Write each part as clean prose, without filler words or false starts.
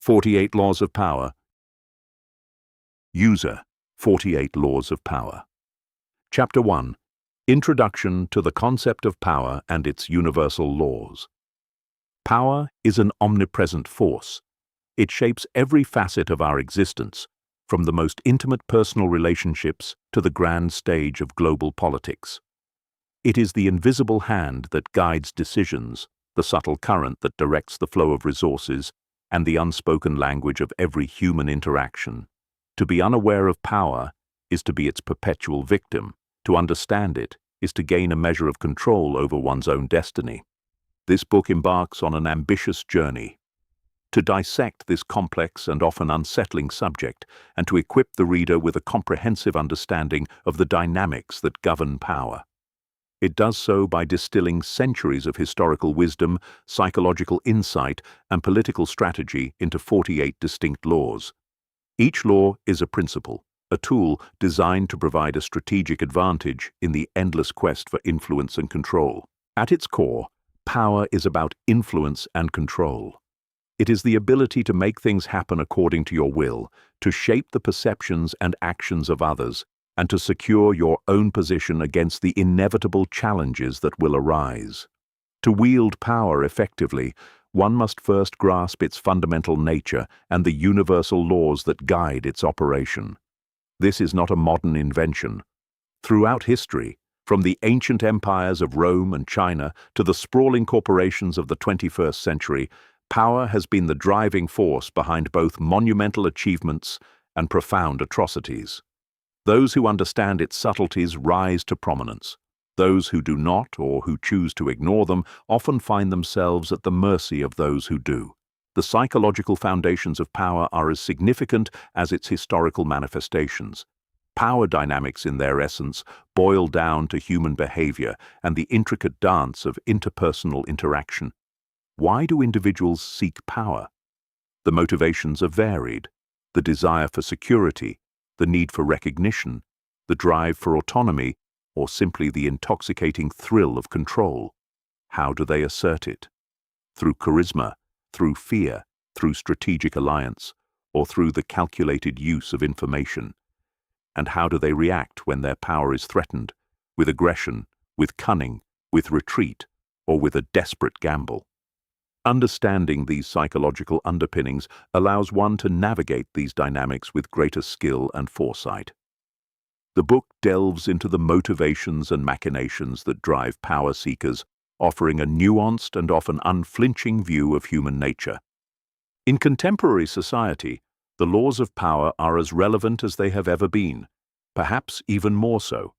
48 Laws of Power. User 48 Laws of Power. Chapter 1. Introduction to the Concept of Power and its Universal Laws. Power is an omnipresent force. It shapes every facet of our existence, from the most intimate personal relationships to the grand stage of global politics. It is the invisible hand that guides decisions, the subtle current that directs the flow of resources, and the unspoken language of every human interaction. To be unaware of power is to be its perpetual victim. To understand it is to gain a measure of control over one's own destiny. This book embarks on an ambitious journey to dissect this complex and often unsettling subject and to equip the reader with a comprehensive understanding of the dynamics that govern power. It does so by distilling centuries of historical wisdom, psychological insight, and political strategy into 48 distinct laws. Each law is a principle, a tool designed to provide a strategic advantage in the endless quest for influence and control. At its core, power is about influence and control. It is the ability to make things happen according to your will, to shape the perceptions and actions of others, and to secure your own position against the inevitable challenges that will arise. To wield power effectively, one must first grasp its fundamental nature and the universal laws that guide its operation. This is not a modern invention. Throughout history, from the ancient empires of Rome and China to the sprawling corporations of the 21st century, power has been the driving force behind both monumental achievements and profound atrocities. Those who understand its subtleties rise to prominence. Those who do not, or who choose to ignore them, often find themselves at the mercy of those who do. The psychological foundations of power are as significant as its historical manifestations. Power dynamics in their essence boil down to human behavior and the intricate dance of interpersonal interaction. Why do individuals seek power? The motivations are varied. The desire for security, the need for recognition, the drive for autonomy, or simply the intoxicating thrill of control. How do they assert it? Through charisma, through fear, through strategic alliance, or through the calculated use of information? And how do they react when their power is threatened? With aggression, with cunning, with retreat, or with a desperate gamble? Understanding these psychological underpinnings allows one to navigate these dynamics with greater skill and foresight. The book delves into the motivations and machinations that drive power seekers, offering a nuanced and often unflinching view of human nature. In contemporary society, the laws of power are as relevant as they have ever been, perhaps even more so.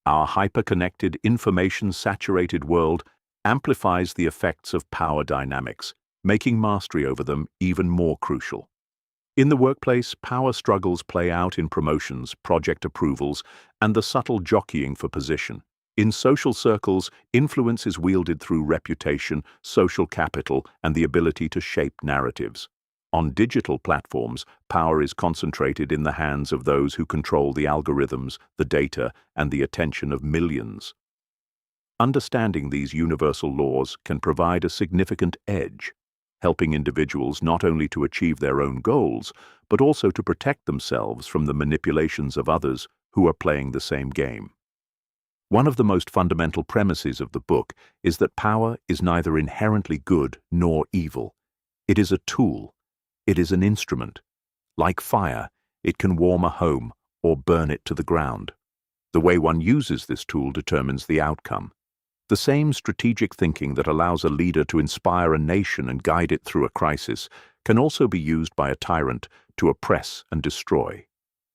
Our hyper-connected, information-saturated world amplifies the effects of power dynamics, making mastery over them even more crucial. In the workplace, power struggles play out in promotions, project approvals, and the subtle jockeying for position. In social circles, influence is wielded through reputation, social capital, and the ability to shape narratives. On digital platforms, power is concentrated in the hands of those who control the algorithms, the data, and the attention of millions. Understanding these universal laws can provide a significant edge, helping individuals not only to achieve their own goals, but also to protect themselves from the manipulations of others who are playing the same game. One of the most fundamental premises of the book is that power is neither inherently good nor evil. It is a tool. It is an instrument. Like fire, it can warm a home or burn it to the ground. The way one uses this tool determines the outcome. The same strategic thinking that allows a leader to inspire a nation and guide it through a crisis can also be used by a tyrant to oppress and destroy.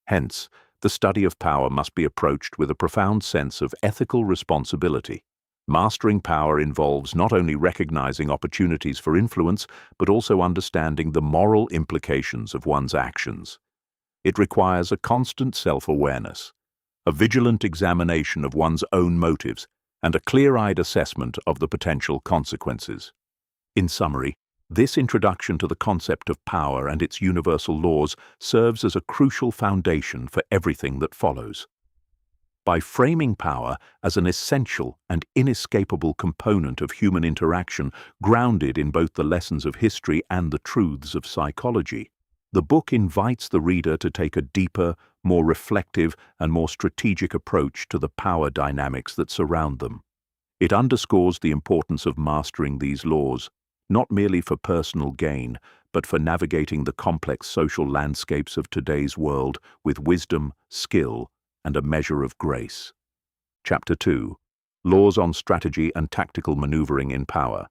Hence, the study of power must be approached with a profound sense of ethical responsibility. Mastering power involves not only recognizing opportunities for influence, but also understanding the moral implications of one's actions. It requires a constant self-awareness, a vigilant examination of one's own motives, and a clear-eyed assessment of the potential consequences. In summary, this introduction to the concept of power and its universal laws serves as a crucial foundation for everything that follows. By framing power as an essential and inescapable component of human interaction, grounded in both the lessons of history and the truths of psychology, the book invites the reader to take a deeper, more reflective, and more strategic approach to the power dynamics that surround them. It underscores the importance of mastering these laws, not merely for personal gain, but for navigating the complex social landscapes of today's world with wisdom, skill, and a measure of grace. Chapter 2. Laws on Strategy and Tactical Maneuvering in Power.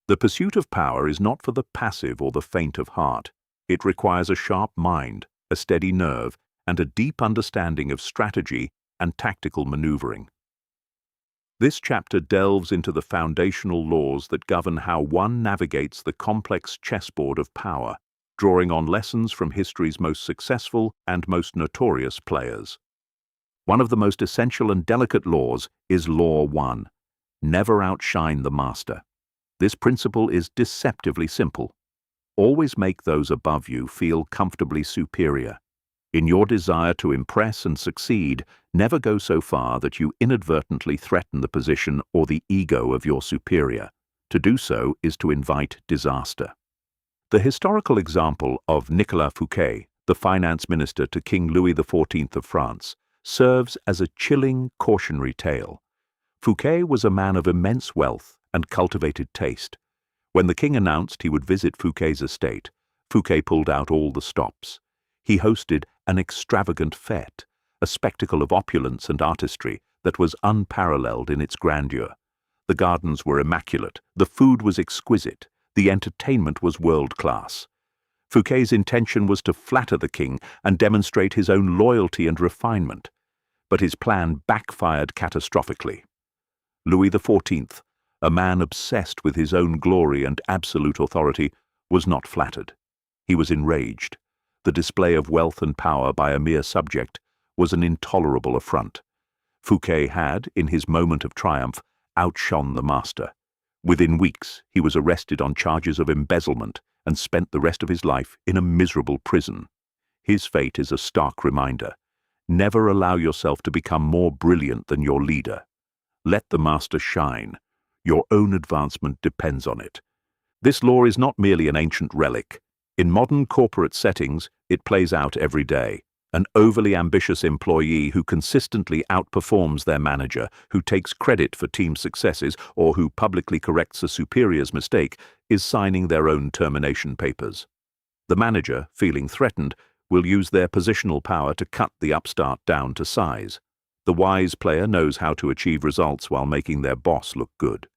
The pursuit of power is not for the passive or the faint of heart. It requires a sharp mind, a steady nerve, and a deep understanding of strategy and tactical maneuvering. This chapter delves into the foundational laws that govern how one navigates the complex chessboard of power, drawing on lessons from history's most successful and most notorious players. One of the most essential and delicate laws is Law 1. Never outshine the master. This principle is deceptively simple. Always make those above you feel comfortably superior. In your desire to impress and succeed, never go so far that you inadvertently threaten the position or the ego of your superior. To do so is to invite disaster. The historical example of Nicolas Fouquet, the finance minister to King Louis XIV of France, serves as a chilling cautionary tale. Fouquet was a man of immense wealth and cultivated taste. When the king announced he would visit Fouquet's estate, Fouquet pulled out all the stops. He hosted an extravagant fête, a spectacle of opulence and artistry that was unparalleled in its grandeur. The gardens were immaculate, the food was exquisite, the entertainment was world-class. Fouquet's intention was to flatter the king and demonstrate his own loyalty and refinement, but his plan backfired catastrophically. Louis XIV, a man obsessed with his own glory and absolute authority, was not flattered. He was enraged. The display of wealth and power by a mere subject was an intolerable affront. Fouquet had, in his moment of triumph, outshone the master. Within weeks, he was arrested on charges of embezzlement and spent the rest of his life in a miserable prison. His fate is a stark reminder. Never allow yourself to become more brilliant than your leader. Let the master shine. Your own advancement depends on it. This law is not merely an ancient relic. In modern corporate settings, it plays out every day. An overly ambitious employee who consistently outperforms their manager, who takes credit for team successes, or who publicly corrects a superior's mistake, is signing their own termination papers. The manager, feeling threatened, will use their positional power to cut the upstart down to size. The wise player knows how to achieve results while making their boss look good.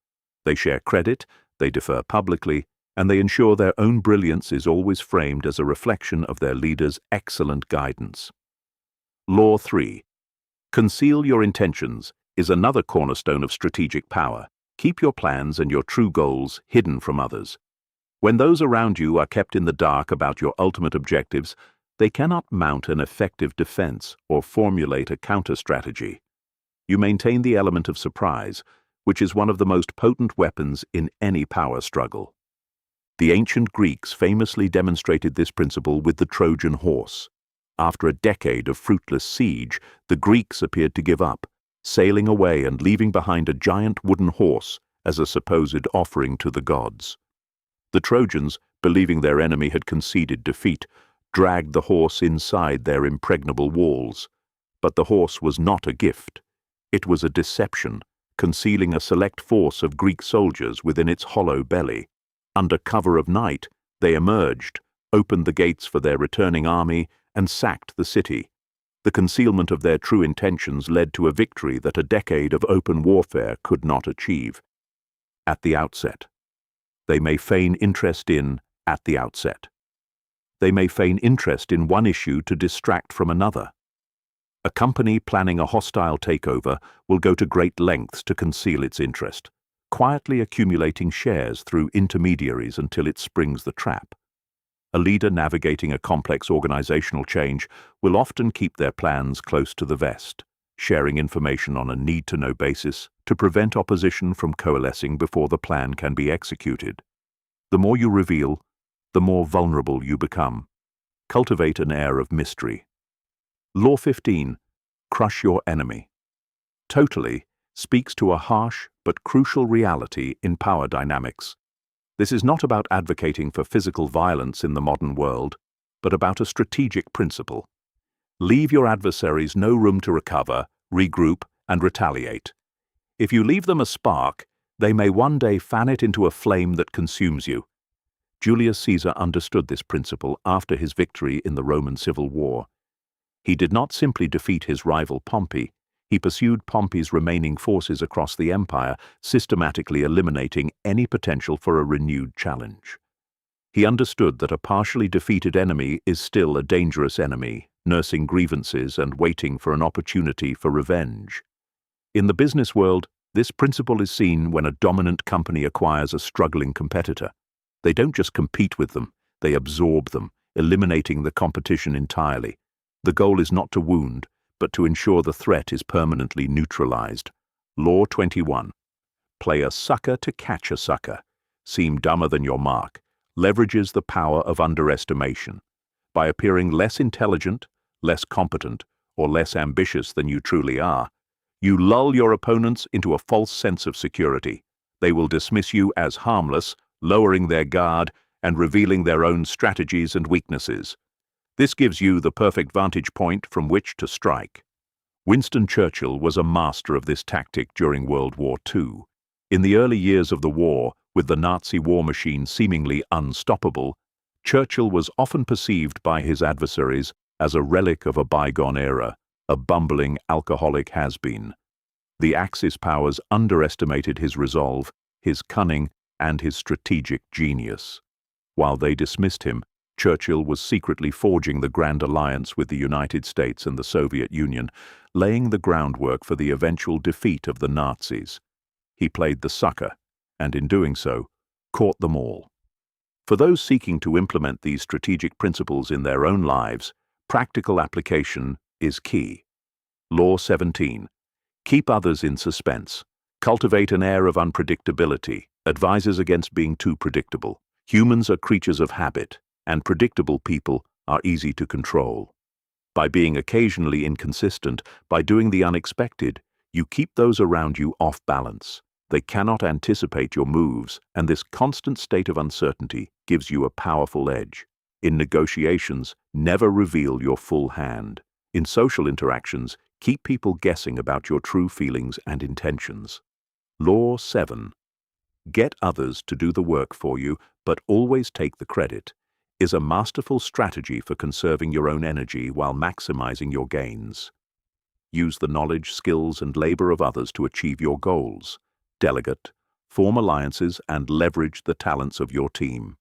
They share credit, they defer publicly, and they ensure their own brilliance is always framed as a reflection of their leader's excellent guidance. Law 3. Conceal your intentions is another cornerstone of strategic power. Keep your plans and your true goals hidden from others. When those around you are kept in the dark about your ultimate objectives, they cannot mount an effective defense or formulate a counter-strategy. You maintain the element of surprise, which is one of the most potent weapons in any power struggle. The ancient Greeks famously demonstrated this principle with the Trojan horse. After a decade of fruitless siege, the Greeks appeared to give up, sailing away and leaving behind a giant wooden horse as a supposed offering to the gods. The Trojans, believing their enemy had conceded defeat, dragged the horse inside their impregnable walls. But the horse was not a gift. It was a deception, concealing a select force of Greek soldiers within its hollow belly. Under cover of night, they emerged, opened the gates for their returning army, and sacked the city. The concealment of their true intentions led to a victory that a decade of open warfare could not achieve. At the outset. They may feign interest in at the outset. They may feign interest in one issue to distract from another. A company planning a hostile takeover will go to great lengths to conceal its interest, quietly accumulating shares through intermediaries until it springs the trap. A leader navigating a complex organizational change will often keep their plans close to the vest, sharing information on a need-to-know basis to prevent opposition from coalescing before the plan can be executed. The more you reveal, the more vulnerable you become. Cultivate an air of mystery. Law 15. Crush your enemy. totally speaks to a harsh but crucial reality in power dynamics. This is not about advocating for physical violence in the modern world, but about a strategic principle. Leave your adversaries no room to recover, regroup, and retaliate. If you leave them a spark, they may one day fan it into a flame that consumes you. Julius Caesar understood this principle after his victory in the Roman Civil War. He did not simply defeat his rival Pompey, he pursued Pompey's remaining forces across the empire, systematically eliminating any potential for a renewed challenge. He understood that a partially defeated enemy is still a dangerous enemy, nursing grievances and waiting for an opportunity for revenge. In the business world, this principle is seen when a dominant company acquires a struggling competitor. They don't just compete with them, they absorb them, eliminating the competition entirely. The goal is not to wound, but to ensure the threat is permanently neutralized. Law 21. Play a sucker to catch a sucker. Seem dumber than your mark. Leverages the power of underestimation. By appearing less intelligent, less competent, or less ambitious than you truly are, you lull your opponents into a false sense of security. They will dismiss you as harmless, lowering their guard and revealing their own strategies and weaknesses. This gives you the perfect vantage point from which to strike. Winston Churchill was a master of this tactic during World War II. In the early years of the war, with the Nazi war machine seemingly unstoppable, Churchill was often perceived by his adversaries as a relic of a bygone era, a bumbling alcoholic has-been. The Axis powers underestimated his resolve, his cunning, and his strategic genius. While they dismissed him, Churchill was secretly forging the Grand Alliance with the United States and the Soviet Union, laying the groundwork for the eventual defeat of the Nazis. He played the sucker, and in doing so, caught them all. For those seeking to implement these strategic principles in their own lives, practical application is key. Law 17. Keep others in suspense. Cultivate an air of unpredictability. Advises against being too predictable. Humans are creatures of habit, and predictable people are easy to control. By being occasionally inconsistent, by doing the unexpected, you keep those around you off balance. They cannot anticipate your moves, and this constant state of uncertainty gives you a powerful edge. In negotiations, never reveal your full hand. In social interactions, keep people guessing about your true feelings and intentions. Law 7. Get others to do the work for you, but always take the credit, is a masterful strategy for conserving your own energy while maximizing your gains. Use the knowledge, skills, and labor of others to achieve your goals. Delegate, form alliances, and leverage the talents of your team.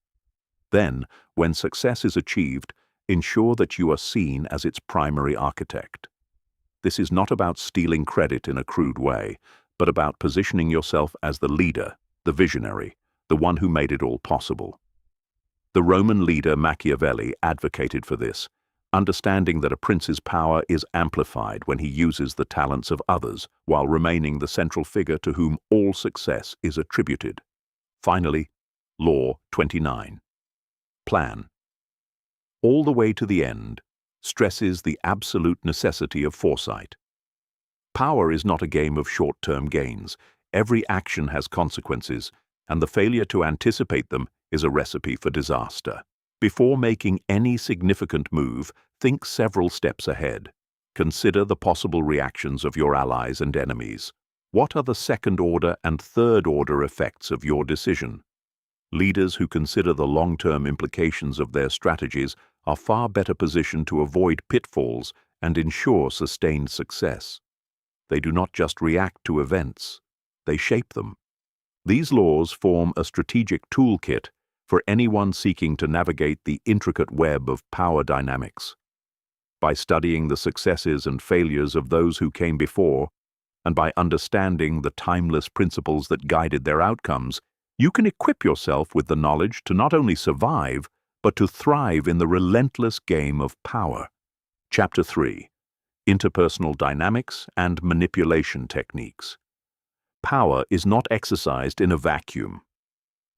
Then, when success is achieved, ensure that you are seen as its primary architect. This is not about stealing credit in a crude way, but about positioning yourself as the leader, the visionary, the one who made it all possible. The Roman leader Machiavelli advocated for this, understanding that a prince's power is amplified when he uses the talents of others while remaining the central figure to whom all success is attributed. Finally, Law 29. Plan. All the way to the end stresses the absolute necessity of foresight. Power is not a game of short-term gains. Every action has consequences, and the failure to anticipate them is a recipe for disaster. Before making any significant move, think several steps ahead. Consider the possible reactions of your allies and enemies. What are the second-order and third-order effects of your decision? Leaders who consider the long-term implications of their strategies are far better positioned to avoid pitfalls and ensure sustained success. They do not just react to events, they shape them. These laws form a strategic toolkit for anyone seeking to navigate the intricate web of power dynamics. By studying the successes and failures of those who came before, and by understanding the timeless principles that guided their outcomes, you can equip yourself with the knowledge to not only survive, but to thrive in the relentless game of power. Chapter 3. Interpersonal Dynamics and Manipulation Techniques. Power is not exercised in a vacuum.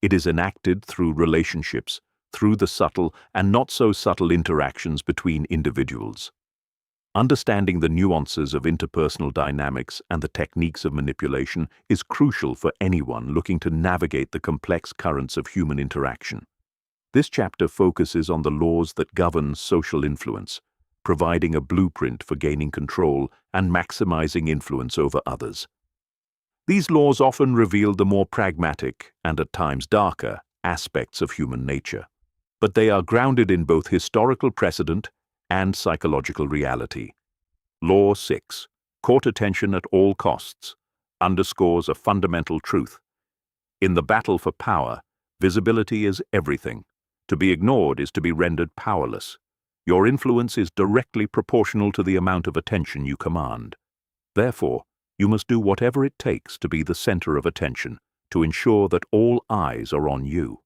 It is enacted through relationships, through the subtle and not so subtle interactions between individuals. Understanding the nuances of interpersonal dynamics and the techniques of manipulation is crucial for anyone looking to navigate the complex currents of human interaction. This chapter focuses on the laws that govern social influence, providing a blueprint for gaining control and maximizing influence over others. These laws often reveal the more pragmatic and at times darker aspects of human nature, but they are grounded in both historical precedent and psychological reality. Law 6, court attention at all costs, underscores a fundamental truth. In the battle for power, visibility is everything. To be ignored is to be rendered powerless. Your influence is directly proportional to the amount of attention you command. Therefore, you must do whatever it takes to be the center of attention, to ensure that all eyes are on you.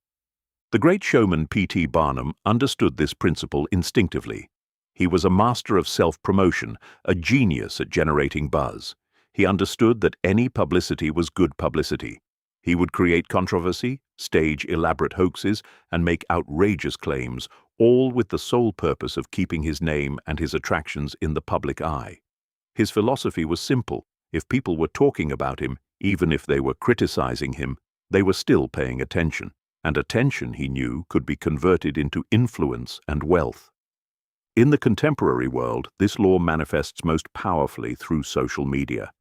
The great showman P.T. Barnum understood this principle instinctively. He was a master of self-promotion, a genius at generating buzz. He understood that any publicity was good publicity. He would create controversy, stage elaborate hoaxes, and make outrageous claims, all with the sole purpose of keeping his name and his attractions in the public eye. His philosophy was simple. If people were talking about him, even if they were criticizing him, they were still paying attention. And attention, he knew, could be converted into influence and wealth. In the contemporary world, this law manifests most powerfully through social media.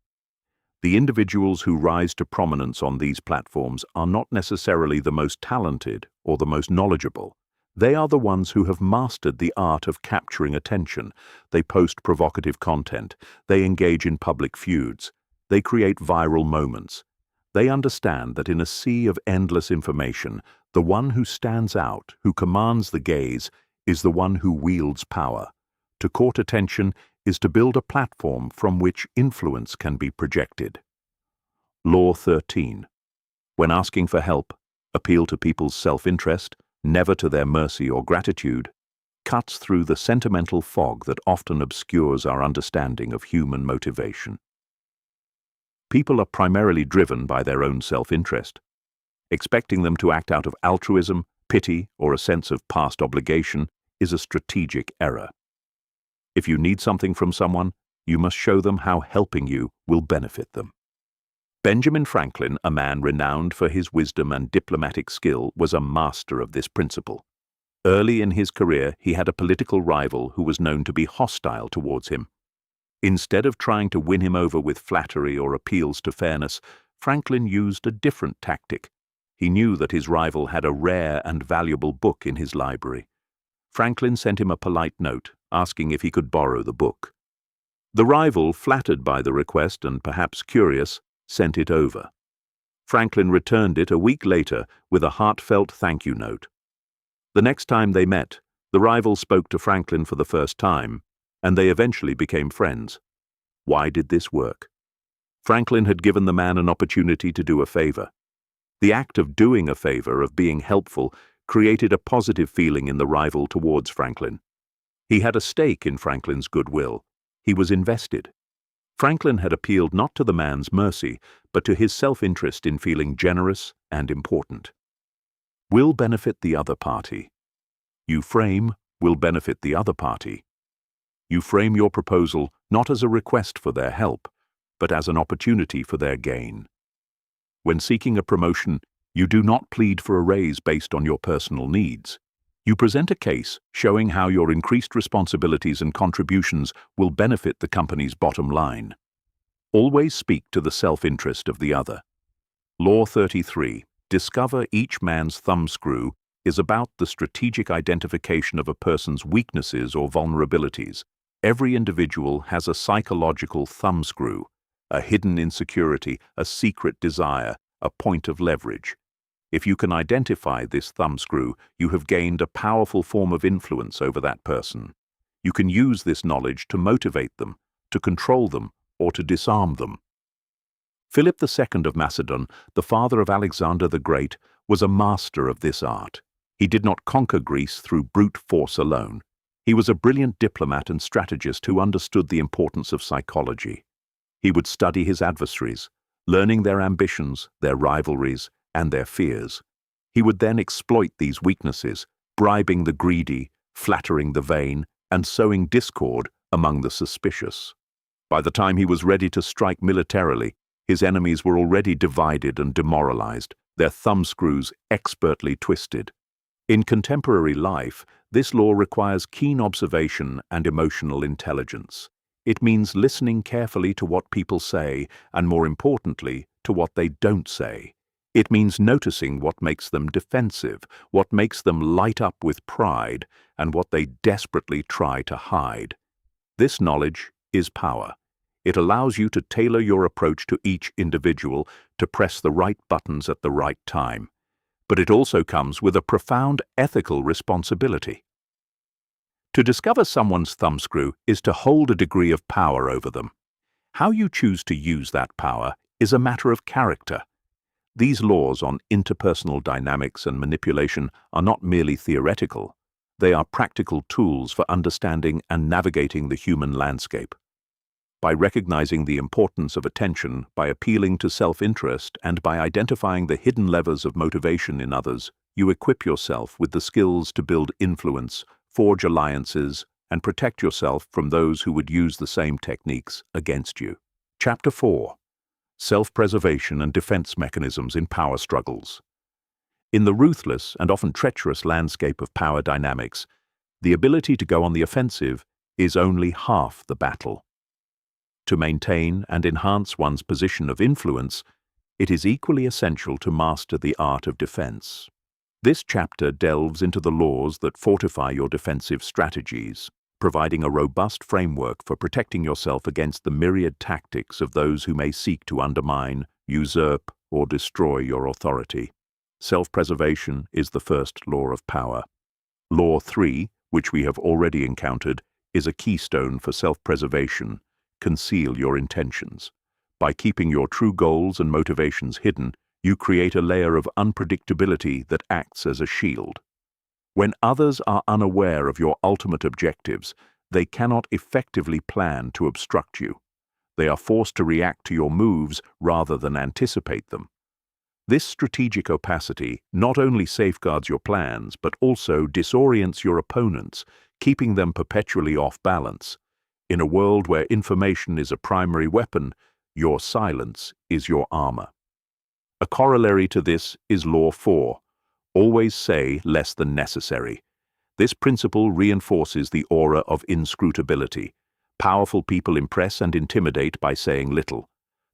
The individuals who rise to prominence on these platforms are not necessarily the most talented or the most knowledgeable. They are the ones who have mastered the art of capturing attention. They post provocative content. They engage in public feuds. They create viral moments. They understand that in a sea of endless information, the one who stands out, who commands the gaze, is the one who wields power. To court attention is to build a platform from which influence can be projected. Law 13. When asking for help, appeal to people's self-interest, never to their mercy or gratitude, cuts through the sentimental fog that often obscures our understanding of human motivation. People are primarily driven by their own self-interest. Expecting them to act out of altruism, pity, or a sense of past obligation is a strategic error. If you need something from someone, you must show them how helping you will benefit them. Benjamin Franklin, a man renowned for his wisdom and diplomatic skill, was a master of this principle. Early in his career, he had a political rival who was known to be hostile towards him. Instead of trying to win him over with flattery or appeals to fairness, Franklin used a different tactic. He knew that his rival had a rare and valuable book in his library. Franklin sent him a polite note, asking if he could borrow the book. The rival, flattered by the request and perhaps curious, sent it over. Franklin returned it a week later with a heartfelt thank you note. The next time they met, the rival spoke to Franklin for the first time, and they eventually became friends. Why did this work? Franklin had given the man an opportunity to do a favor. The act of doing a favor, of being helpful, created a positive feeling in the rival towards Franklin. He had a stake in Franklin's goodwill. He was invested. Franklin had appealed not to the man's mercy, but to his self-interest in feeling generous and important. Will benefit the other party. You frame will benefit the other party. You frame your proposal not as a request for their help, but as an opportunity for their gain. When seeking a promotion, you do not plead for a raise based on your personal needs. You present a case showing how your increased responsibilities and contributions will benefit the company's bottom line. Always speak to the self-interest of the other. Law 33. Discover each man's thumbscrew is about the strategic identification of a person's weaknesses or vulnerabilities. Every individual has a psychological thumbscrew, a hidden insecurity, a secret desire, a point of leverage. If you can identify this thumbscrew, you have gained a powerful form of influence over that person. You can use this knowledge to motivate them, to control them, or to disarm them. Philip II of Macedon, the father of Alexander the Great, was a master of this art. He did not conquer Greece through brute force alone. He was a brilliant diplomat and strategist who understood the importance of psychology. He would study his adversaries, learning their ambitions, their rivalries, and their fears. He would then exploit these weaknesses, bribing the greedy, flattering the vain, and sowing discord among the suspicious. By the time he was ready to strike militarily, his enemies were already divided and demoralized, their thumbscrews expertly twisted. In contemporary life, this law requires keen observation and emotional intelligence. It means listening carefully to what people say and, more importantly, to what they don't say. It means noticing what makes them defensive, what makes them light up with pride, and what they desperately try to hide. This knowledge is power. It allows you to tailor your approach to each individual, to press the right buttons at the right time. But it also comes with a profound ethical responsibility. To discover someone's thumbscrew is to hold a degree of power over them. How you choose to use that power is a matter of character. These laws on interpersonal dynamics and manipulation are not merely theoretical. They are practical tools for understanding and navigating the human landscape. By recognizing the importance of attention, by appealing to self-interest, and by identifying the hidden levers of motivation in others, you equip yourself with the skills to build influence, forge alliances, and protect yourself from those who would use the same techniques against you. Chapter 4. Self-preservation and defense mechanisms in power struggles. In the ruthless and often treacherous landscape of power dynamics, the ability to go on the offensive is only half the battle. To maintain and enhance one's position of influence, it is equally essential to master the art of defense. This chapter delves into the laws that fortify your defensive strategies, providing a robust framework for protecting yourself against the myriad tactics of those who may seek to undermine, usurp, or destroy your authority. Self-preservation is the first law of power. Law 3, which we have already encountered, is a keystone for self-preservation. Conceal your intentions. By keeping your true goals and motivations hidden, you create a layer of unpredictability that acts as a shield. When others are unaware of your ultimate objectives, they cannot effectively plan to obstruct you. They are forced to react to your moves rather than anticipate them. This strategic opacity not only safeguards your plans, but also disorients your opponents, keeping them perpetually off balance. In a world where information is a primary weapon, your silence is your armor. A corollary to this is Law 4. Always say less than necessary. This principle reinforces the aura of inscrutability. Powerful people impress and intimidate by saying little.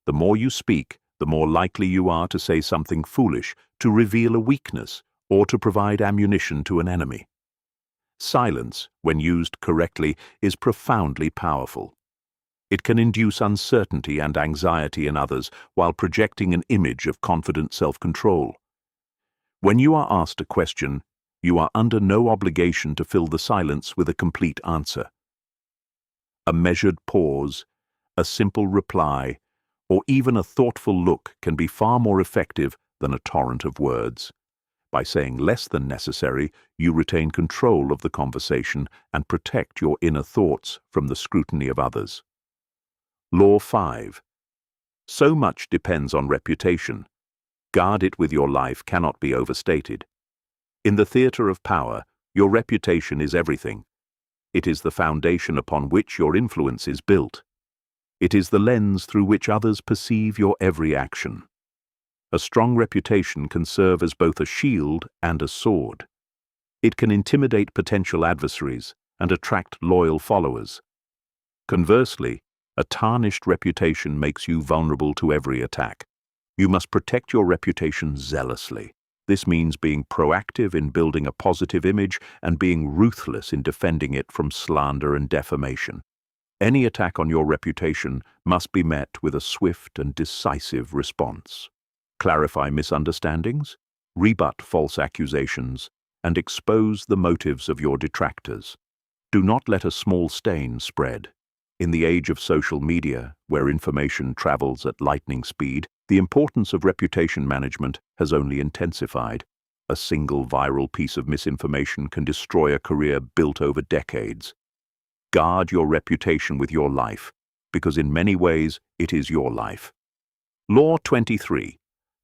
The more you speak, the more likely you are to say something foolish, to reveal a weakness, or to provide ammunition to an enemy. Silence, when used correctly, is profoundly powerful. It can induce uncertainty and anxiety in others while projecting an image of confident self-control. When you are asked a question, you are under no obligation to fill the silence with a complete answer. A measured pause, a simple reply, or even a thoughtful look can be far more effective than a torrent of words. By saying less than necessary, you retain control of the conversation and protect your inner thoughts from the scrutiny of others. Law 5. So much depends on reputation. Guard it with your life cannot be overstated. In the theater of power, your reputation is everything. It is the foundation upon which your influence is built. It is the lens through which others perceive your every action. A strong reputation can serve as both a shield and a sword. It can intimidate potential adversaries and attract loyal followers. Conversely, a tarnished reputation makes you vulnerable to every attack. You must protect your reputation zealously. This means being proactive in building a positive image and being ruthless in defending it from slander and defamation. Any attack on your reputation must be met with a swift and decisive response. Clarify misunderstandings, rebut false accusations, and expose the motives of your detractors. Do not let a small stain spread. In the age of social media, where information travels at lightning speed, the importance of reputation management has only intensified. A single viral piece of misinformation can destroy a career built over decades. Guard your reputation with your life, because in many ways it is your life. Law 23.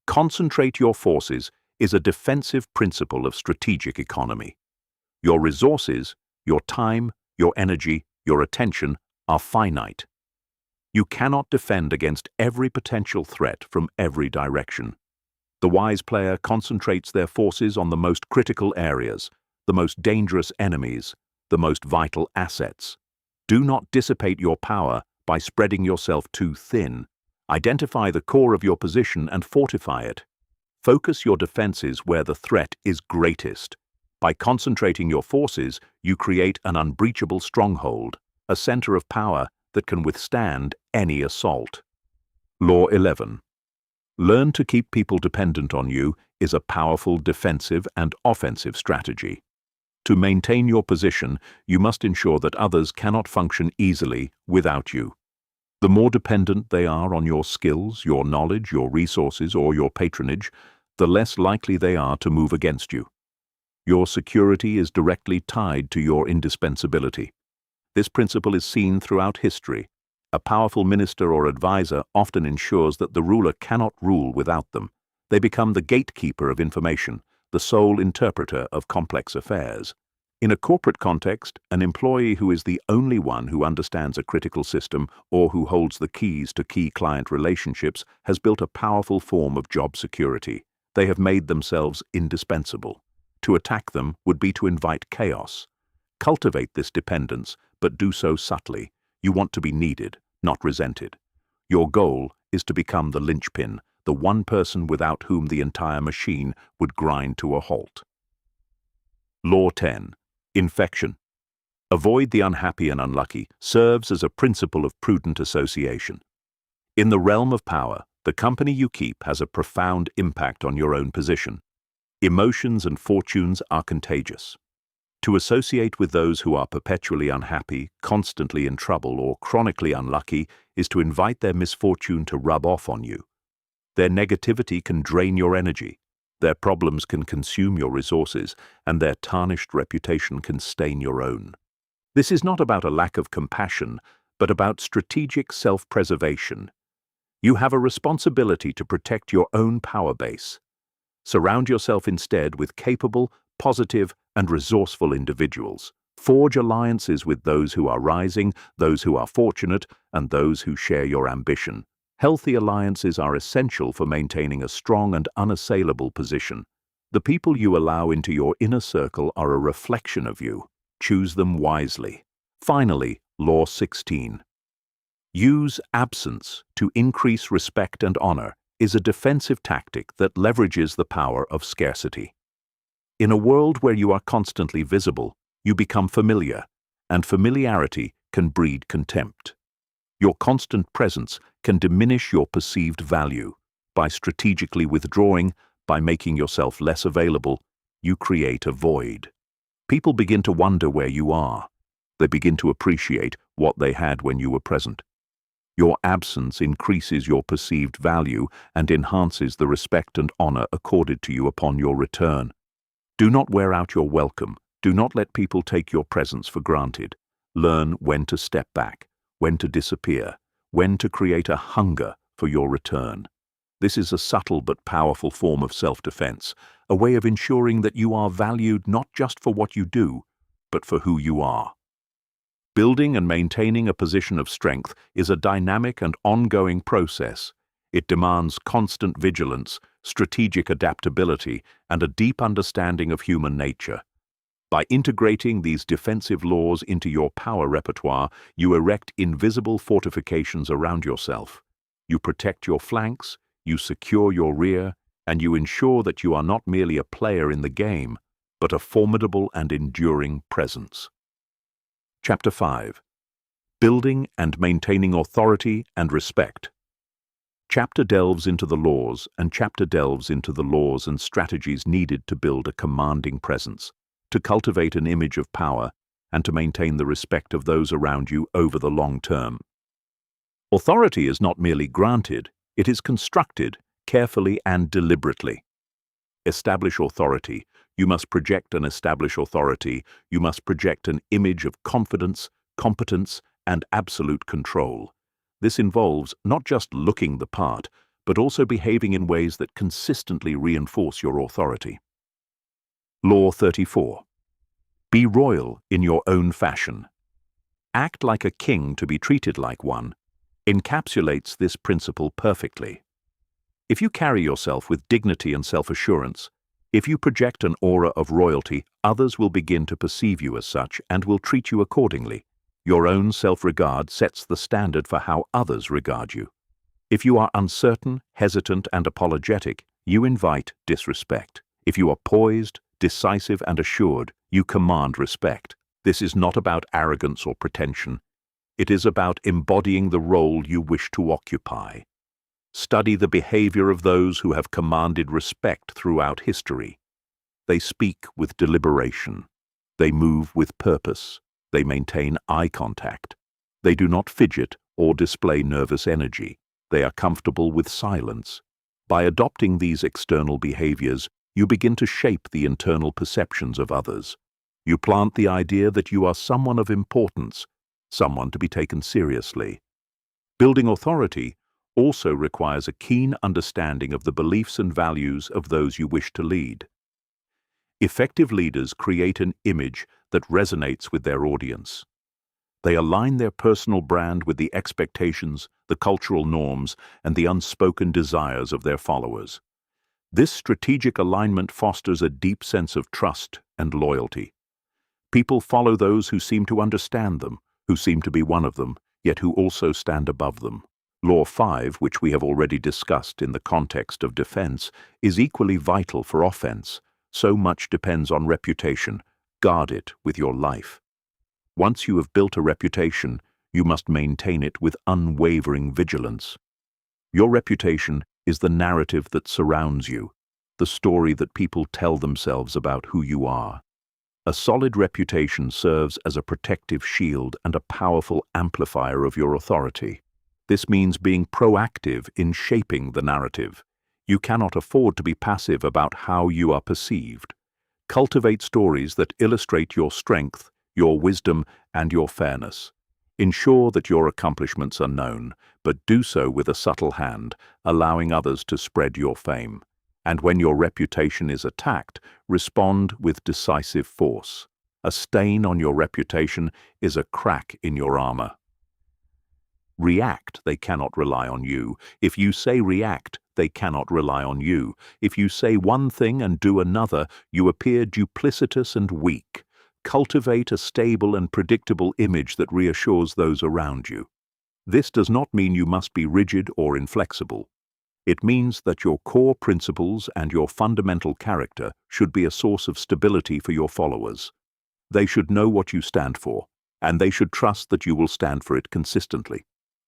Concentrate your forces is a defensive principle of strategic economy. Your resources, your time, your energy, your attention, are finite. You cannot defend against every potential threat from every direction. The wise player concentrates their forces on the most critical areas, the most dangerous enemies, the most vital assets. Do not dissipate your power by spreading yourself too thin. Identify the core of your position and fortify it. Focus your defenses where the threat is greatest. By concentrating your forces, you create an unbreachable stronghold, a center of power that can withstand any assault. Law 11. Learn to keep people dependent on you is a powerful defensive and offensive strategy. To maintain your position, you must ensure that others cannot function easily without you. The more dependent they are on your skills, your knowledge, your resources, or your patronage, the less likely they are to move against you. Your security is directly tied to your indispensability. This principle is seen throughout history. A powerful minister or advisor often ensures that the ruler cannot rule without them. They become the gatekeeper of information, the sole interpreter of complex affairs. In a corporate context, an employee who is the only one who understands a critical system or who holds the keys to key client relationships has built a powerful form of job security. They have made themselves indispensable. To attack them would be to invite chaos. Cultivate this dependence, but do so subtly. You want to be needed, not resented. Your goal is to become the linchpin, the one person without whom the entire machine would grind to a halt. Law 10. Infection. Avoid the unhappy and unlucky serves as a principle of prudent association. In the realm of power, the company you keep has a profound impact on your own position. Emotions and fortunes are contagious. To associate with those who are perpetually unhappy, constantly in trouble, or chronically unlucky is to invite their misfortune to rub off on you. Their negativity can drain your energy. Their problems can consume your resources, and their tarnished reputation can stain your own. This is not about a lack of compassion, but about strategic self-preservation. You have a responsibility to protect your own power base. Surround yourself instead with capable, positive, and resourceful individuals. Forge alliances with those who are rising, those who are fortunate, and those who share your ambition. Healthy alliances are essential for maintaining a strong and unassailable position. The people you allow into your inner circle are a reflection of you. Choose them wisely. Finally, Law 16. Use absence to increase respect and honor is a defensive tactic that leverages the power of scarcity. In a world where you are constantly visible, you become familiar, and familiarity can breed contempt. Your constant presence can diminish your perceived value. By strategically withdrawing, by making yourself less available, you create a void. People begin to wonder where you are. They begin to appreciate what they had when you were present. Your absence increases your perceived value and enhances the respect and honor accorded to you upon your return. Do not wear out your welcome. Do not let people take your presence for granted. Learn when to step back, when to disappear, when to create a hunger for your return. This is a subtle but powerful form of self-defense, a way of ensuring that you are valued not just for what you do, but for who you are. Building and maintaining a position of strength is a dynamic and ongoing process. It demands constant vigilance, strategic adaptability, and a deep understanding of human nature. By integrating these defensive laws into your power repertoire, you erect invisible fortifications around yourself. You protect your flanks, you secure your rear, and you ensure that you are not merely a player in the game, but a formidable and enduring presence. Chapter 5. Building and maintaining authority and respect. Chapter delves into the laws, and chapter delves into the laws and strategies needed to build a commanding presence, to cultivate an image of power, and to maintain the respect of those around you over the long term. Authority is not merely granted, it is constructed carefully and deliberately. Establish authority. You must project and establish authority. You must project an image of confidence, competence, and absolute control. This involves not just looking the part, but also behaving in ways that consistently reinforce your authority. Law 34. Be royal in your own fashion. "Act like a king to be treated like one," encapsulates this principle perfectly. If you carry yourself with dignity and self-assurance, if you project an aura of royalty, others will begin to perceive you as such and will treat you accordingly. Your own self-regard sets the standard for how others regard you. If you are uncertain, hesitant, and apologetic, you invite disrespect. If you are poised, decisive, and assured, you command respect. This is not about arrogance or pretension. It is about embodying the role you wish to occupy. Study the behavior of those who have commanded respect throughout history. They speak with deliberation. They move with purpose. They maintain eye contact. They do not fidget or display nervous energy. They are comfortable with silence. By adopting these external behaviors, you begin to shape the internal perceptions of others. You plant the idea that you are someone of importance, someone to be taken seriously. Building authority also requires a keen understanding of the beliefs and values of those you wish to lead. Effective leaders create an image that resonates with their audience. They align their personal brand with the expectations, the cultural norms, and the unspoken desires of their followers. This strategic alignment fosters a deep sense of trust and loyalty. People follow those who seem to understand them, who seem to be one of them, yet who also stand above them. Law 5, which we have already discussed in the context of defense, is equally vital for offense. So much depends on reputation. Guard it with your life. Once you have built a reputation, you must maintain it with unwavering vigilance. Your reputation is the narrative that surrounds you, the story that people tell themselves about who you are. A solid reputation serves as a protective shield and a powerful amplifier of your authority. This means being proactive in shaping the narrative. You cannot afford to be passive about how you are perceived. Cultivate stories that illustrate your strength, your wisdom, and your fairness. Ensure that your accomplishments are known, but do so with a subtle hand, allowing others to spread your fame. And when your reputation is attacked, respond with decisive force. A stain on your reputation is a crack in your armor. React, they cannot rely on you. If you say react, they cannot rely on you. If you say one thing and do another, you appear duplicitous and weak. Cultivate a stable and predictable image that reassures those around you. This does not mean you must be rigid or inflexible. It means that your core principles and your fundamental character should be a source of stability for your followers. They should know what you stand for, and they should trust that you will stand for it consistently.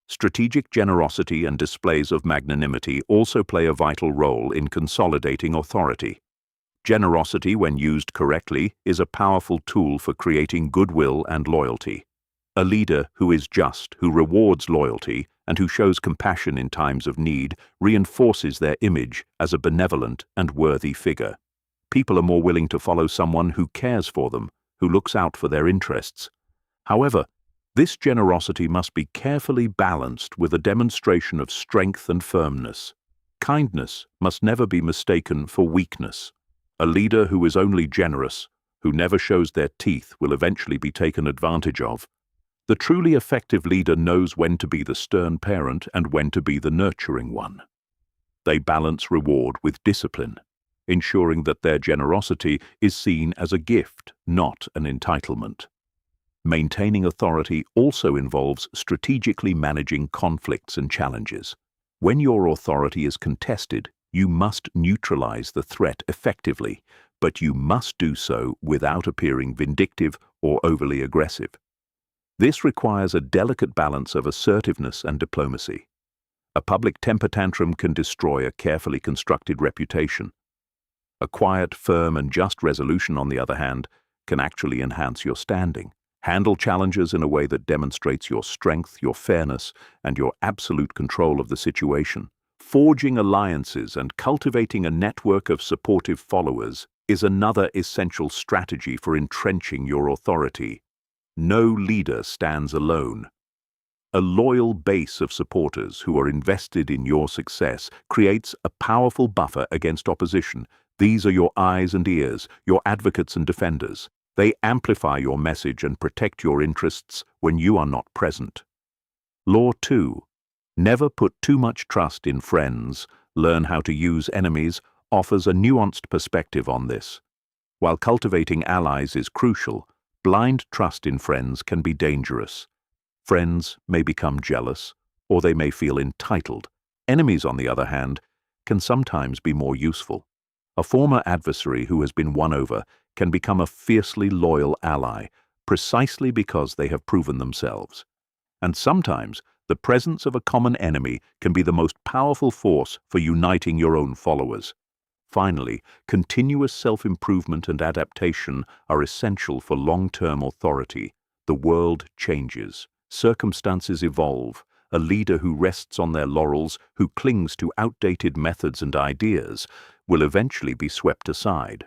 Strategic generosity and displays of magnanimity also play a vital role in consolidating authority. Generosity, when used correctly, is a powerful tool for creating goodwill and loyalty. A leader who is just, who rewards loyalty, and who shows compassion in times of need reinforces their image as a benevolent and worthy figure. People are more willing to follow someone who cares for them, who looks out for their interests. However, this generosity must be carefully balanced with a demonstration of strength and firmness. Kindness must never be mistaken for weakness. A leader who is only generous, who never shows their teeth, will eventually be taken advantage of. The truly effective leader knows when to be the stern parent and when to be the nurturing one. They balance reward with discipline, ensuring that their generosity is seen as a gift, not an entitlement. Maintaining authority also involves strategically managing conflicts and challenges. When your authority is contested, you must neutralize the threat effectively, but you must do so without appearing vindictive or overly aggressive. This requires a delicate balance of assertiveness and diplomacy. A public temper tantrum can destroy a carefully constructed reputation. A quiet, firm, and just resolution, on the other hand, can actually enhance your standing. Handle challenges in a way that demonstrates your strength, your fairness, and your absolute control of the situation. Forging alliances and cultivating a network of supportive followers is another essential strategy for entrenching your authority. No leader stands alone. A loyal base of supporters who are invested in your success creates a powerful buffer against opposition. These are your eyes and ears, your advocates and defenders. They amplify your message and protect your interests when you are not present. Law 2. Never put too much trust in friends. Learn how to use enemies offers a nuanced perspective on this. While cultivating allies is crucial, blind trust in friends can be dangerous. Friends may become jealous, or they may feel entitled. Enemies, on the other hand, can sometimes be more useful. A former adversary who has been won over can become a fiercely loyal ally, precisely because they have proven themselves. And sometimes, the presence of a common enemy can be the most powerful force for uniting your own followers. Finally, continuous self-improvement and adaptation are essential for long-term authority. The world changes. Circumstances evolve. A leader who rests on their laurels, who clings to outdated methods and ideas, will eventually be swept aside.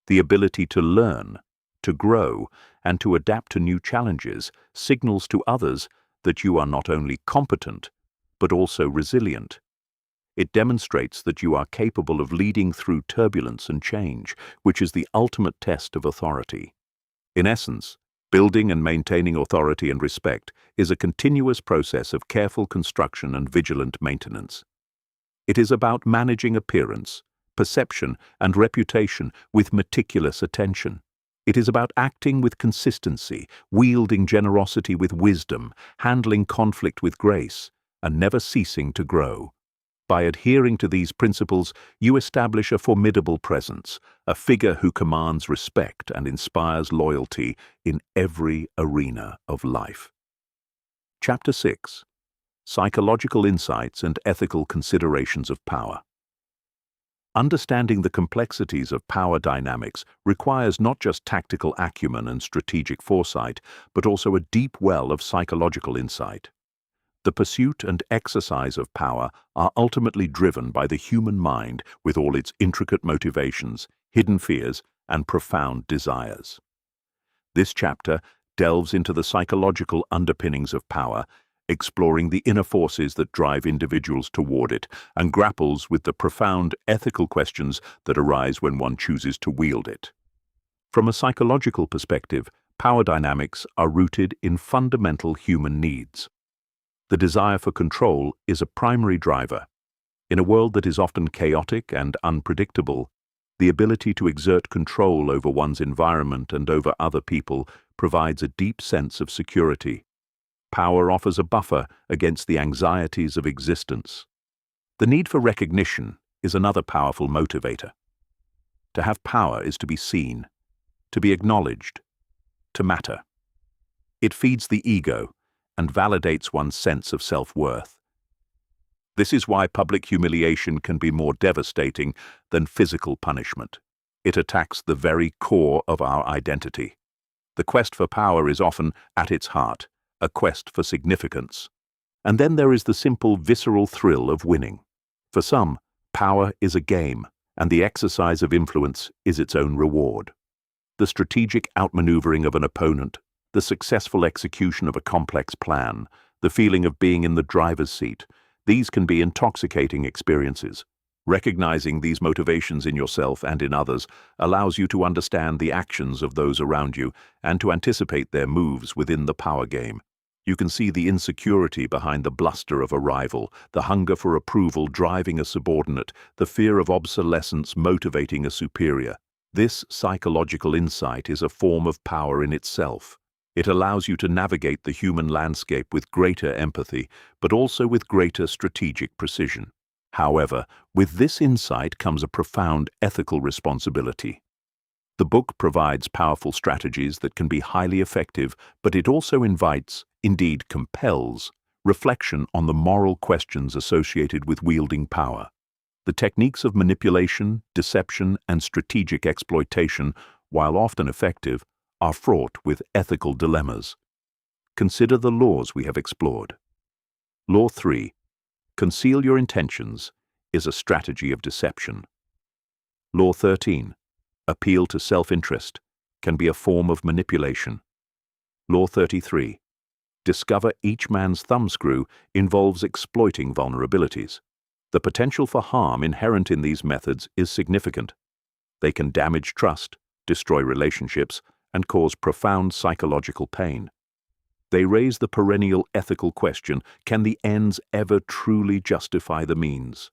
The ability to learn, to grow, and to adapt to new challenges signals to others that you are not only competent, but also resilient. It demonstrates that you are capable of leading through turbulence and change, which is the ultimate test of authority. In essence, building and maintaining authority and respect is a continuous process of careful construction and vigilant maintenance. It is about managing appearance, perception, and reputation with meticulous attention. It is about acting with consistency, wielding generosity with wisdom, handling conflict with grace, and never ceasing to grow. By adhering to these principles, you establish a formidable presence, a figure who commands respect and inspires loyalty in every arena of life. Chapter 6. Psychological Insights and Ethical Considerations of Power. Understanding the complexities of power dynamics requires not just tactical acumen and strategic foresight, but also a deep well of psychological insight. The pursuit and exercise of power are ultimately driven by the human mind with all its intricate motivations, hidden fears, and profound desires. This chapter delves into the psychological underpinnings of power, exploring the inner forces that drive individuals toward it, and grapples with the profound ethical questions that arise when one chooses to wield it. From a psychological perspective, power dynamics are rooted in fundamental human needs. The desire for control is a primary driver. In a world that is often chaotic and unpredictable, the ability to exert control over one's environment and over other people provides a deep sense of security. Power offers a buffer against the anxieties of existence. The need for recognition is another powerful motivator. To have power is to be seen, to be acknowledged, to matter. It feeds the ego and validates one's sense of self-worth. This is why public humiliation can be more devastating than physical punishment. It attacks the very core of our identity. The quest for power is often, at its heart, a quest for significance. And then there is the simple, visceral thrill of winning. For some, power is a game, and the exercise of influence is its own reward. The strategic outmaneuvering of an opponent, the successful execution of a complex plan, the feeling of being in the driver's seat, these can be intoxicating experiences. Recognizing these motivations in yourself and in others allows you to understand the actions of those around you and to anticipate their moves within the power game. You can see the insecurity behind the bluster of a rival, the hunger for approval driving a subordinate, the fear of obsolescence motivating a superior. This psychological insight is a form of power in itself. It allows you to navigate the human landscape with greater empathy, but also with greater strategic precision. However, with this insight comes a profound ethical responsibility. The book provides powerful strategies that can be highly effective, but it also invites, indeed compels, reflection on the moral questions associated with wielding power. The techniques of manipulation, deception, and strategic exploitation, while often effective, are fraught with ethical dilemmas. Consider the laws we have explored. Law 3. Conceal your intentions is a strategy of deception. Law 13. Appeal to self-interest can be a form of manipulation. Law 33. Discover each man's thumbscrew involves exploiting vulnerabilities. The potential for harm inherent in these methods is significant. They can damage trust, destroy relationships, and cause profound psychological pain. They raise the perennial ethical question, can the ends ever truly justify the means?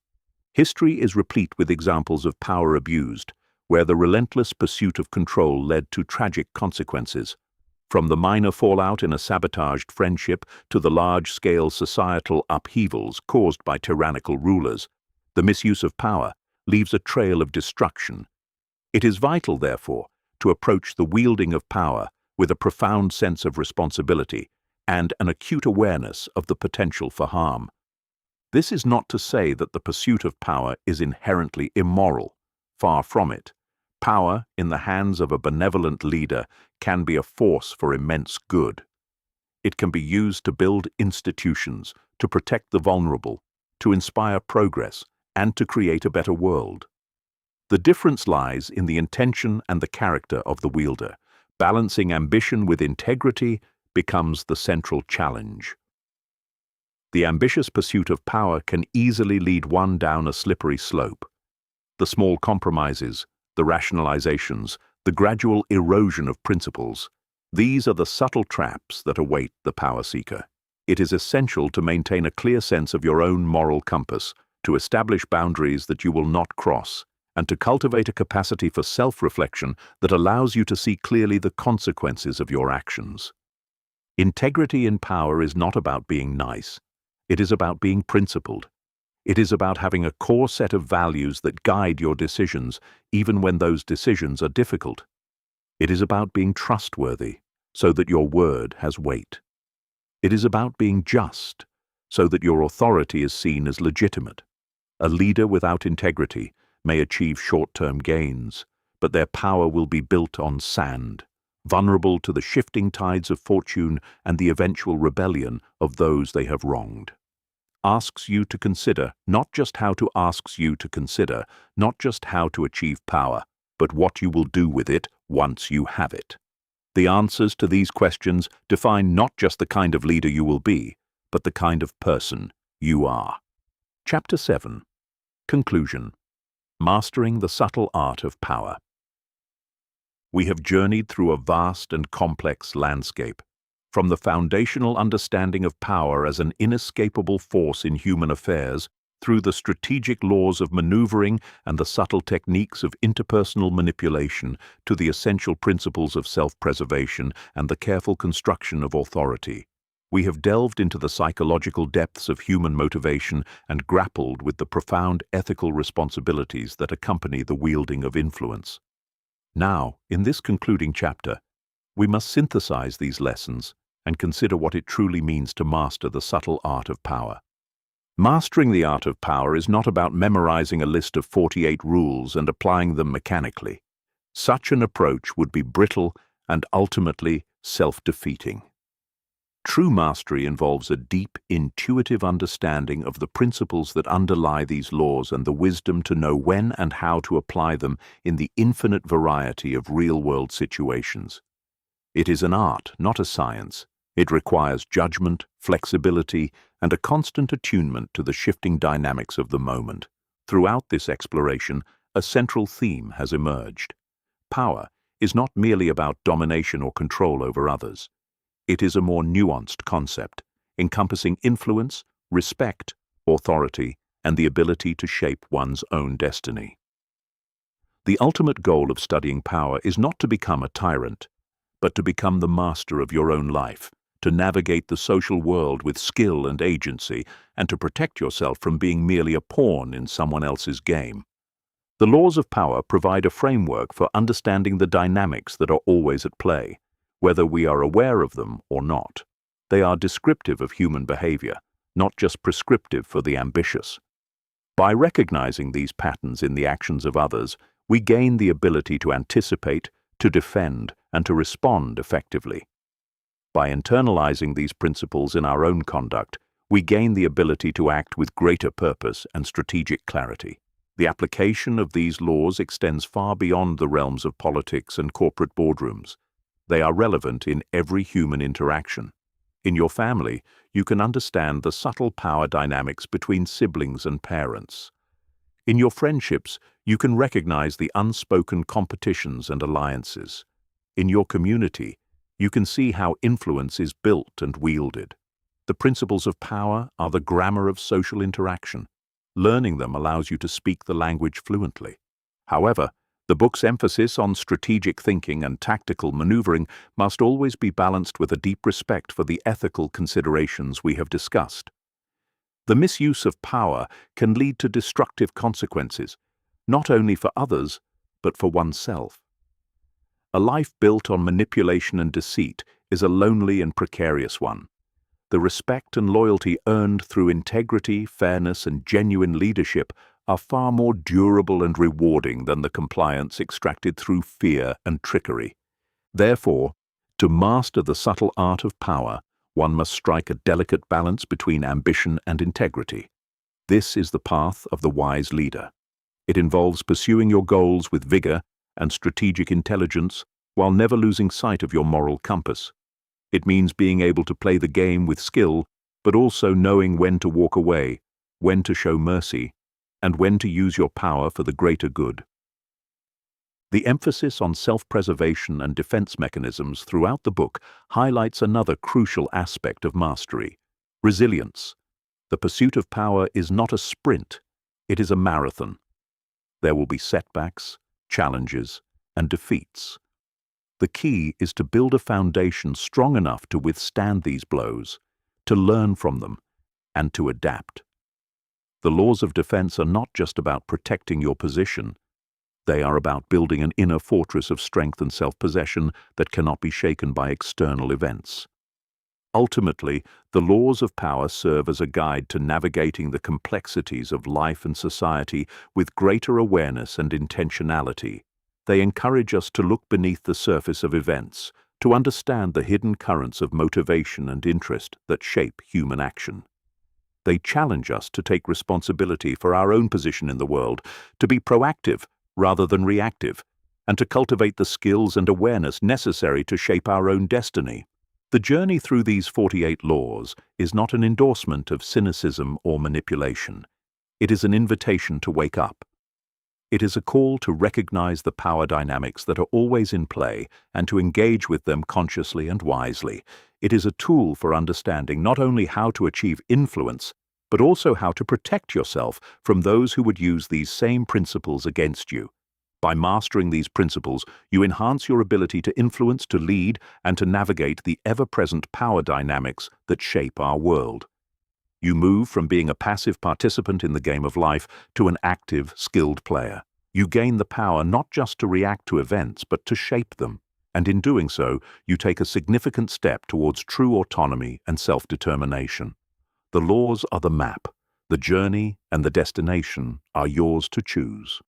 History is replete with examples of power abused, where the relentless pursuit of control led to tragic consequences. From the minor fallout in a sabotaged friendship to the large-scale societal upheavals caused by tyrannical rulers, the misuse of power leaves a trail of destruction. It is vital, therefore, to approach the wielding of power with a profound sense of responsibility and an acute awareness of the potential for harm. This is not to say that the pursuit of power is inherently immoral. Far from it. Power, in the hands of a benevolent leader, can be a force for immense good. It can be used to build institutions, to protect the vulnerable, to inspire progress, and to create a better world. The difference lies in the intention and the character of the wielder. Balancing ambition with integrity becomes the central challenge. The ambitious pursuit of power can easily lead one down a slippery slope. The small compromises, the rationalizations, the gradual erosion of principles, these are the subtle traps that await the power seeker. It is essential to maintain a clear sense of your own moral compass, to establish boundaries that you will not cross, and to cultivate a capacity for self-reflection that allows you to see clearly the consequences of your actions. Integrity in power is not about being nice. It is about being principled. It is about having a core set of values that guide your decisions, even when those decisions are difficult. It is about being trustworthy, so that your word has weight. It is about being just, so that your authority is seen as legitimate. A leader without integrity may achieve short-term gains, but their power will be built on sand, vulnerable to the shifting tides of fortune and the eventual rebellion of those they have wronged. Asks you to consider not just how to not just how to achieve power, but what you will do with it once you have it. The answers to these questions define not just the kind of leader you will be, but the kind of person you are. Chapter 7. Conclusion. Mastering the subtle art of power. We have journeyed through a vast and complex landscape, from the foundational understanding of power as an inescapable force in human affairs, through the strategic laws of maneuvering and the subtle techniques of interpersonal manipulation, to the essential principles of self-preservation and the careful construction of authority. We have delved into the psychological depths of human motivation and grappled with the profound ethical responsibilities that accompany the wielding of influence. Now, in this concluding chapter, we must synthesize these lessons and consider what it truly means to master the subtle art of power. Mastering the art of power is not about memorizing a list of 48 rules and applying them mechanically. Such an approach would be brittle and ultimately self-defeating. True mastery involves a deep, intuitive understanding of the principles that underlie these laws and the wisdom to know when and how to apply them in the infinite variety of real-world situations. It is an art, not a science. It requires judgment, flexibility, and a constant attunement to the shifting dynamics of the moment. Throughout this exploration, a central theme has emerged. Power is not merely about domination or control over others. It is a more nuanced concept, encompassing influence, respect, authority, and the ability to shape one's own destiny. The ultimate goal of studying power is not to become a tyrant, but to become the master of your own life, to navigate the social world with skill and agency, and to protect yourself from being merely a pawn in someone else's game. The laws of power provide a framework for understanding the dynamics that are always at play, whether we are aware of them or not. They are descriptive of human behavior, not just prescriptive for the ambitious. By recognizing these patterns in the actions of others, we gain the ability to anticipate, to defend, and to respond effectively. By internalizing these principles in our own conduct, we gain the ability to act with greater purpose and strategic clarity. The application of these laws extends far beyond the realms of politics and corporate boardrooms. They are relevant in every human interaction. In your family, you can understand the subtle power dynamics between siblings and parents. In your friendships, you can recognize the unspoken competitions and alliances. In your community, you can see how influence is built and wielded. The principles of power are the grammar of social interaction. Learning them allows you to speak the language fluently. However, the book's emphasis on strategic thinking and tactical maneuvering must always be balanced with a deep respect for the ethical considerations we have discussed. The misuse of power can lead to destructive consequences, not only for others, but for oneself. A life built on manipulation and deceit is a lonely and precarious one. The respect and loyalty earned through integrity, fairness, and genuine leadership are far more durable and rewarding than the compliance extracted through fear and trickery. Therefore, to master the subtle art of power, one must strike a delicate balance between ambition and integrity. This is the path of the wise leader. It involves pursuing your goals with vigor and strategic intelligence while never losing sight of your moral compass. It means being able to play the game with skill, but also knowing when to walk away, when to show mercy, and when to use your power for the greater good. The emphasis on self-preservation and defense mechanisms throughout the book highlights another crucial aspect of mastery: resilience. The pursuit of power is not a sprint, it is a marathon. There will be setbacks, challenges, and defeats. The key is to build a foundation strong enough to withstand these blows, to learn from them, and to adapt. The laws of defense are not just about protecting your position. They are about building an inner fortress of strength and self-possession that cannot be shaken by external events. Ultimately, the laws of power serve as a guide to navigating the complexities of life and society with greater awareness and intentionality. They encourage us to look beneath the surface of events, to understand the hidden currents of motivation and interest that shape human action. They challenge us to take responsibility for our own position in the world, to be proactive rather than reactive, and to cultivate the skills and awareness necessary to shape our own destiny. The journey through these 48 laws is not an endorsement of cynicism or manipulation. It is an invitation to wake up. It is a call to recognize the power dynamics that are always in play and to engage with them consciously and wisely. It is a tool for understanding not only how to achieve influence, but also how to protect yourself from those who would use these same principles against you. By mastering these principles, you enhance your ability to influence, to lead, and to navigate the ever-present power dynamics that shape our world. You move from being a passive participant in the game of life to an active, skilled player. You gain the power not just to react to events, but to shape them. And in doing so, you take a significant step towards true autonomy and self-determination. The laws are the map. The journey and the destination are yours to choose.